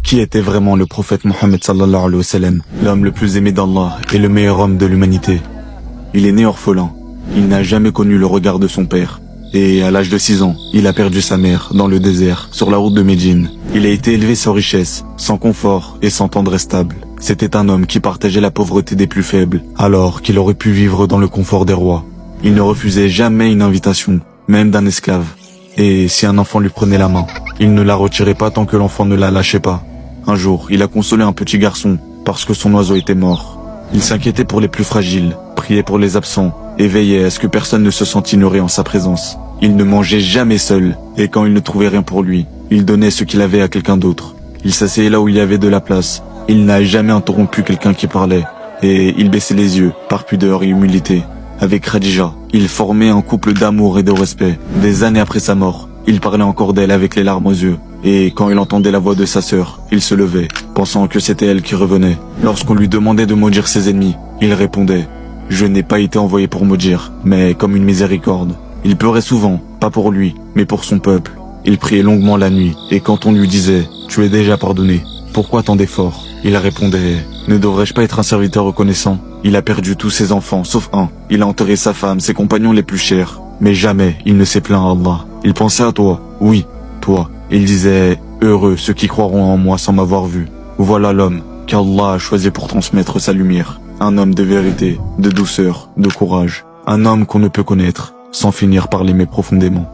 Qui était vraiment le prophète Mohammed sallallahu alayhi wa sallam, l'homme le plus aimé d'Allah et le meilleur homme de l'humanité? Il est né orphelin. Il n'a jamais connu le regard de son père. Et à l'âge de 6 ans, il a perdu sa mère dans le désert, sur la route de Médine. Il a été élevé sans richesse, sans confort et sans tendresse stable. C'était un homme qui partageait la pauvreté des plus faibles, alors qu'il aurait pu vivre dans le confort des rois. Il ne refusait jamais une invitation, même d'un esclave. Et si un enfant lui prenait la main, il ne la retirait pas tant que l'enfant ne la lâchait pas. Un jour, il a consolé un petit garçon parce que son oiseau était mort. Il s'inquiétait pour les plus fragiles, priait pour les absents et veillait à ce que personne ne se sente ignoré en sa présence. Il ne mangeait jamais seul et quand il ne trouvait rien pour lui, il donnait ce qu'il avait à quelqu'un d'autre. Il s'asseyait là où il y avait de la place. Il n'a jamais interrompu quelqu'un qui parlait et il baissait les yeux par pudeur et humilité. Avec Khadija, il formait un couple d'amour et de respect. Des années après sa mort, il parlait encore d'elle avec les larmes aux yeux. Et quand il entendait la voix de sa sœur, il se levait, pensant que c'était elle qui revenait. Lorsqu'on lui demandait de maudire ses ennemis, il répondait « Je n'ai pas été envoyé pour maudire, mais comme une miséricorde ». Il pleurait souvent, pas pour lui, mais pour son peuple. Il priait longuement la nuit, et quand on lui disait « Tu es déjà pardonné, pourquoi tant d'efforts ?» Il répondait « Ne devrais-je pas être un serviteur reconnaissant ?» Il a perdu tous ses enfants, sauf un. Il a enterré sa femme, ses compagnons les plus chers. Mais jamais il ne s'est plaint à Allah. Il pensait à toi, oui, toi. Il disait « Heureux ceux qui croiront en moi sans m'avoir vu. » Voilà l'homme qu'Allah a choisi pour transmettre sa lumière. Un homme de vérité, de douceur, de courage. Un homme qu'on ne peut connaître sans finir par l'aimer profondément.